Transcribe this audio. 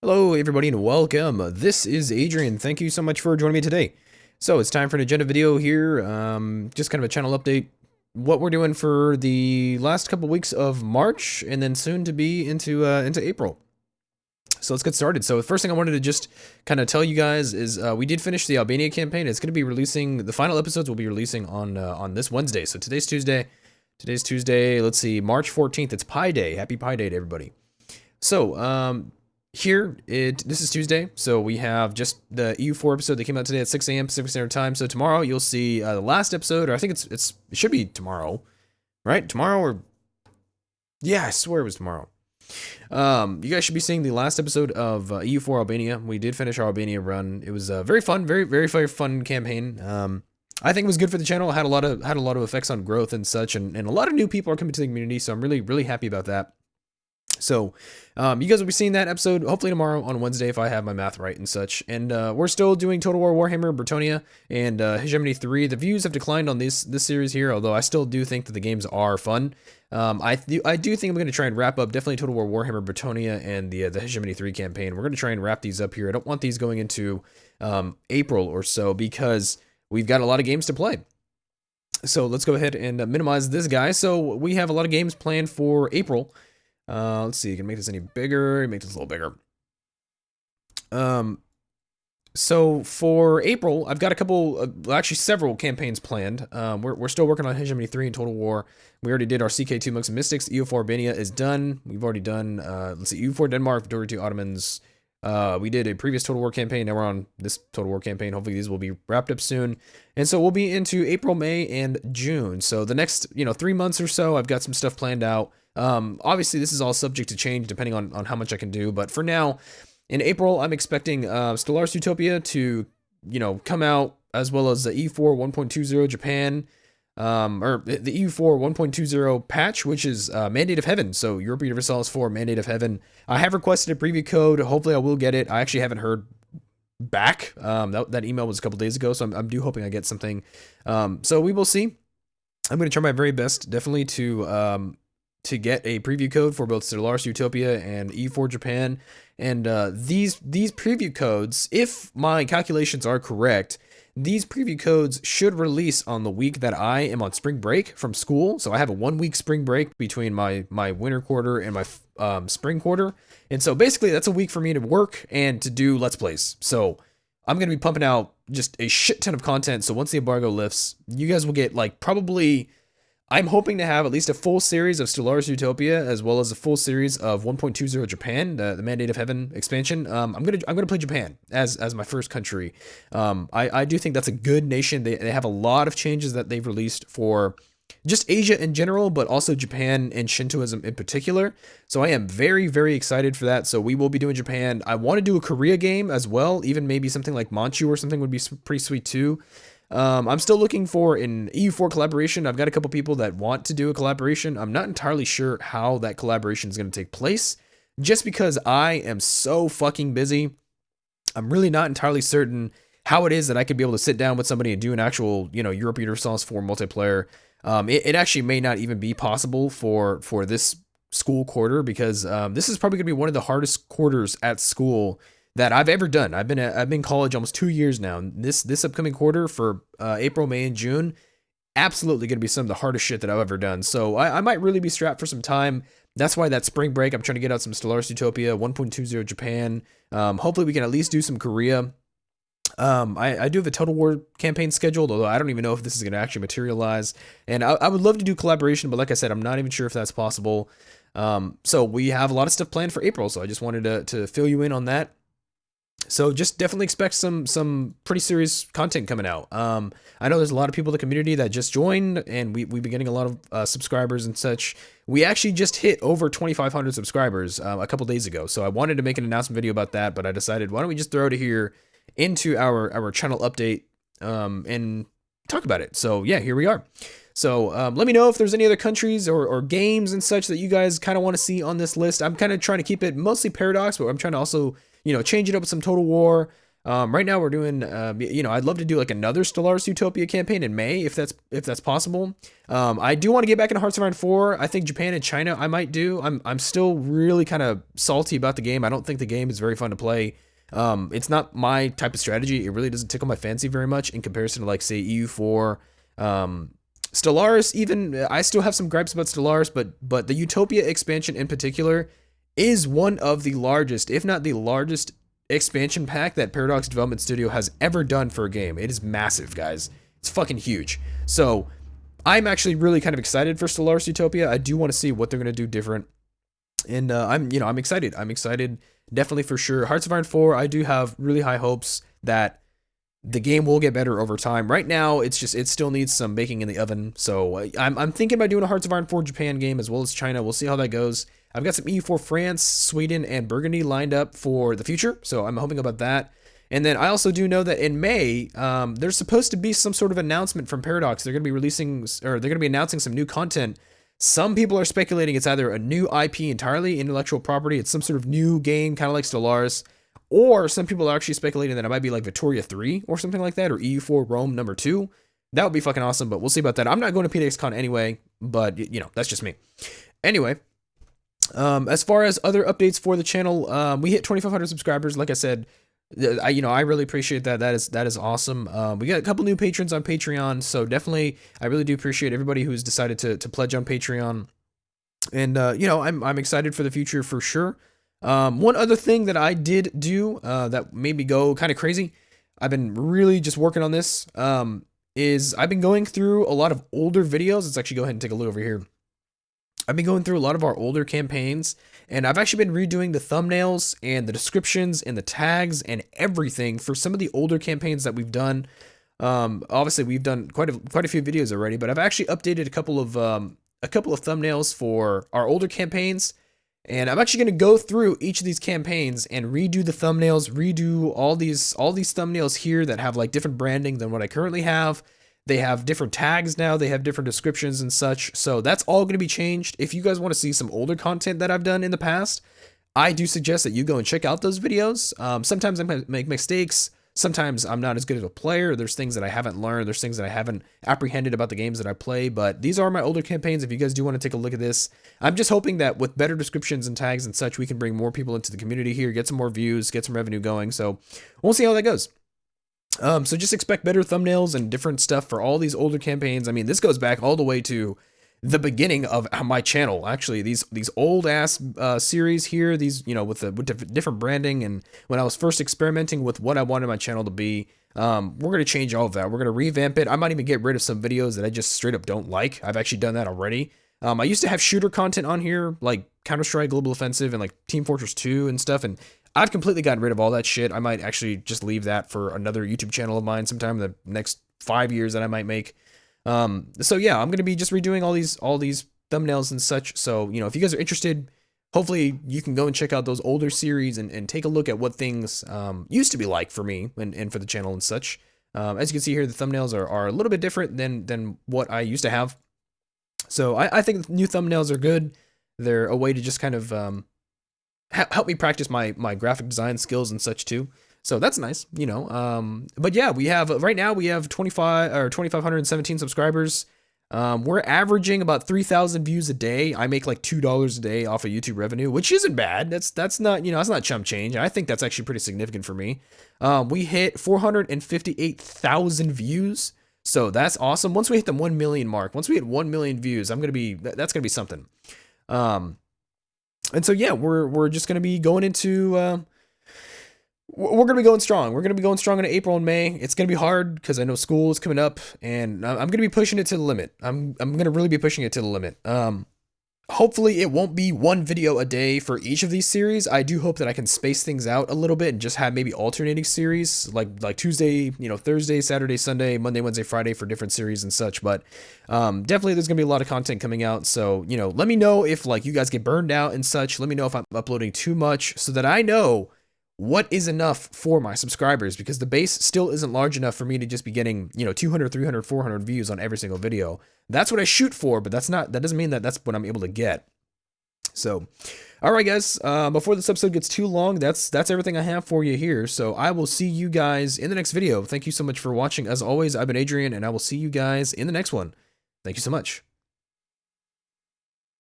Hello, everybody, and welcome. This is Adrian. Thank you so much for joining me today. So it's time for an agenda video here. Just kind of a channel update. What we're doing for the last couple weeks of March, and then soon to be into April. So let's get started. So the first thing I wanted to just kind of tell you guys is we did finish the Albania campaign. It's going to be releasing. The final episodes will be releasing on this Wednesday. So today's Tuesday. Today's Tuesday. Let's see, March 14th. It's Pi Day. Happy Pi Day to everybody. So this is Tuesday, so we have just the EU4 episode that came out today at 6 a.m. Pacific Standard Time. So tomorrow you'll see the last episode, or I think it should be tomorrow, right? Tomorrow, or yeah, I swear it was tomorrow. You guys should be seeing the last episode of EU4 Albania. We did finish our Albania run. It was very fun, very fun campaign. I think it was good for the channel. It had a lot of effects on growth and such, and a lot of new people are coming to the community. So I'm really happy about that. So, you guys will be seeing that episode hopefully tomorrow on Wednesday if I have my math right and such. And we're still doing Total War Warhammer, Bretonnia, and Hegemony 3. The views have declined on this series here, although I still do think that the games are fun. I do think I'm going to try and wrap up definitely Total War Warhammer, Bretonnia, and the Hegemony 3 campaign. We're going to try and wrap these up here. I don't want these going into April or so because we've got a lot of games to play. So let's go ahead and minimize this guy. So we have a lot of games planned for April. Let's see, you can make this any bigger, make this a little bigger. So for April, I've got a couple, actually several campaigns planned. We're still working on Hegemony 3 and Total War. We already did our CK2 Monks and Mystics. EU4 Albania is done. We've already done, let's see, EU4 Denmark, Victoria 2 Ottomans. We did a previous Total War campaign. Now we're on this Total War campaign. Hopefully these will be wrapped up soon. And so we'll be into April, May, and June. So the next, 3 months or so, I've got some stuff planned out. Obviously this is all subject to change depending on how much I can do, but for now, in April, I'm expecting Stellaris Utopia to, come out, as well as the EU4 1.20 Japan, or the EU4 1.20 patch, which is Mandate of Heaven. So Europa Universalis IV, Mandate of Heaven. I have requested a preview code. Hopefully I will get it. I actually haven't heard back. That email was a couple days ago, so I'm hoping I get something. So we will see. I'm going to try my very best, definitely, to get a preview code for both Stellaris Utopia and EU4 Japan. And these preview codes, if my calculations are correct, these preview codes should release on the week that I am on spring break from school. So I have a 1 week spring break between my winter quarter and my spring quarter. And so basically that's a week for me to work and to do Let's Plays. So I'm going to be pumping out just a shit ton of content. So once the embargo lifts, you guys will get probably... I'm hoping to have at least a full series of Stellaris Utopia, as well as a full series of 1.20 Japan, the Mandate of Heaven expansion. I'm gonna play Japan as my first country. I do think that's a good nation. They have a lot of changes that they've released for just Asia in general, but also Japan and Shintoism in particular. So I am very excited for that. So we will be doing Japan. I want to do a Korea game as well. Even maybe something like Manchu or something would be pretty sweet too. I'm still looking for an EU4 collaboration. I've got a couple people that want to do a collaboration. I'm not entirely sure how that collaboration is going to take place, just because I am so fucking busy. I'm really not entirely certain how it is that I could be able to sit down with somebody and do an actual, Europa Universalis IV multiplayer. It actually may not even be possible for this school quarter, because this is probably going to be one of the hardest quarters at school that I've ever done. I've been in college almost 2 years now. And this upcoming quarter for April, May, and June, absolutely going to be some of the hardest shit that I've ever done. So I might really be strapped for some time. That's why that spring break, I'm trying to get out some Stellaris Utopia, 1.20 Japan. Hopefully we can at least do some Korea. I do have a Total War campaign scheduled, although I don't even know if this is going to actually materialize. And I would love to do collaboration, but like I said, I'm not even sure if that's possible. So we have a lot of stuff planned for April, so I just wanted to fill you in on that. So just definitely expect some pretty serious content coming out. I know there's a lot of people in the community that just joined, and we've been getting a lot of subscribers and such. We actually just hit over 2,500 subscribers a couple days ago. So I wanted to make an announcement video about that, but I decided, why don't we just throw it here into our channel update and talk about it. So yeah, here we are. So let me know if there's any other countries or games and such that you guys kind of want to see on this list. I'm kind of trying to keep it mostly Paradox, but I'm trying to also, change it up with some Total War. Right now we're doing, you know, I'd love to do like another Stellaris Utopia campaign in May if that's possible. I do want to get back into Hearts of Iron 4. I think Japan and China I might do. I'm still really kind of salty about the game. I don't think the game is very fun to play. It's not my type of strategy. It really doesn't tickle my fancy very much in comparison to like say EU4, Stellaris. Even I still have some gripes about Stellaris, but the Utopia expansion in particular is one of the largest, if not the largest, expansion pack that Paradox Development Studio has ever done for a game. It is massive, guys. It's fucking huge. So I'm actually really kind of excited for Stellaris Utopia. I do want to see what they're gonna do different, and I'm excited. I'm excited, definitely for sure. Hearts of Iron 4, I do have really high hopes that the game will get better over time. Right now, it still needs some baking in the oven. So I'm thinking about doing a Hearts of Iron 4 Japan game as well as China. We'll see how that goes. I've got some EU4 France, Sweden, and Burgundy lined up for the future, so I'm hoping about that. And then I also do know that in May, there's supposed to be some sort of announcement from Paradox. They're going to be releasing, or they're going to be announcing some new content. Some people are speculating it's either a new IP entirely, intellectual property, it's some sort of new game, kind of like Stellaris, or some people are actually speculating that it might be like Victoria 3 or something like that, or EU4 Rome number 2. That would be fucking awesome, but we'll see about that. I'm not going to PDXCon anyway, but, you know, that's just me. Anyway, as far as other updates for the channel, we hit 2,500 subscribers. Like I said, I really appreciate that. That is awesome. We got a couple new patrons on Patreon, so definitely, I really do appreciate everybody who's decided to pledge on Patreon. And I'm excited for the future for sure. One other thing that I did do that made me go kind of crazy, I've been really just working on this, is I've been going through a lot of older videos. Let's actually go ahead and take a look over here. I've been going through a lot of our older campaigns, and I've actually been redoing the thumbnails and the descriptions and the tags and everything for some of the older campaigns that we've done. Obviously, we've done quite a few videos already, but I've actually updated a couple of thumbnails for our older campaigns. And I'm actually going to go through each of these campaigns and redo the thumbnails, redo all these thumbnails here that have like different branding than what I currently have. They have different tags now, they have different descriptions and such, so that's all going to be changed. If you guys want to see some older content that I've done in the past, I do suggest that you go and check out those videos. Sometimes I make mistakes, sometimes I'm not as good as a player, there's things that I haven't learned, there's things that I haven't apprehended about the games that I play, but these are my older campaigns. If you guys do want to take a look at this, I'm just hoping that with better descriptions and tags and such, we can bring more people into the community here, get some more views, get some revenue going, so we'll see how that goes. So just expect better thumbnails and different stuff for all these older campaigns. I mean, this goes back all the way to the beginning of my channel. Actually, these old ass series here, these, you know, with different branding, and when I was first experimenting with what I wanted my channel to be, we're gonna change all of that. We're gonna revamp it. I might even get rid of some videos that I just straight up don't like. I've actually done that already. I used to have shooter content on here, like Counter-Strike Global Offensive and like Team Fortress 2 and stuff, and I've completely gotten rid of all that shit. I might actually just leave that for another YouTube channel of mine sometime in the next 5 years that I might make. So yeah, I'm going to be just redoing all these thumbnails and such. So, you know, if you guys are interested, hopefully you can go and check out those older series and take a look at what things used to be like for me and for the channel and such. As you can see here, the thumbnails are a little bit different than what I used to have. So I think new thumbnails are good. They're a way to just kind of help me practice my graphic design skills and such too. So that's nice, you know. But yeah, we have right now we have 2,517 subscribers. We're averaging about 3,000 views a day. I make like $2 a day off of YouTube revenue, which isn't bad. That's not, you know, that's not chump change. I think that's actually pretty significant for me. We hit 458,000 views. So that's awesome. Once we hit the 1 million mark, once we hit 1 million views, that's gonna be something. And so yeah, we're just gonna be going into we're gonna be going strong. We're gonna be going strong in April and May. It's gonna be hard because I know school is coming up, and I'm gonna be pushing it to the limit. I'm gonna really be pushing it to the limit. Hopefully it won't be one video a day for each of these series. I do hope that I can space things out a little bit and just have maybe alternating series, like Tuesday, you know, Thursday, Saturday, Sunday, Monday, Wednesday, Friday for different series and such. But definitely there's gonna be a lot of content coming out. So, you know, let me know if like you guys get burned out and such. Let me know if I'm uploading too much so that I know what is enough for my subscribers, because the base still isn't large enough for me to just be getting, you know, 200, 300, 400 views on every single video. That's what I shoot for, but that doesn't mean that that's what I'm able to get. So, all right, guys. Before this episode gets too long, that's everything I have for you here. So I will see you guys in the next video. Thank you so much for watching. As always, I've been Adrian, and I will see you guys in the next one. Thank you so much.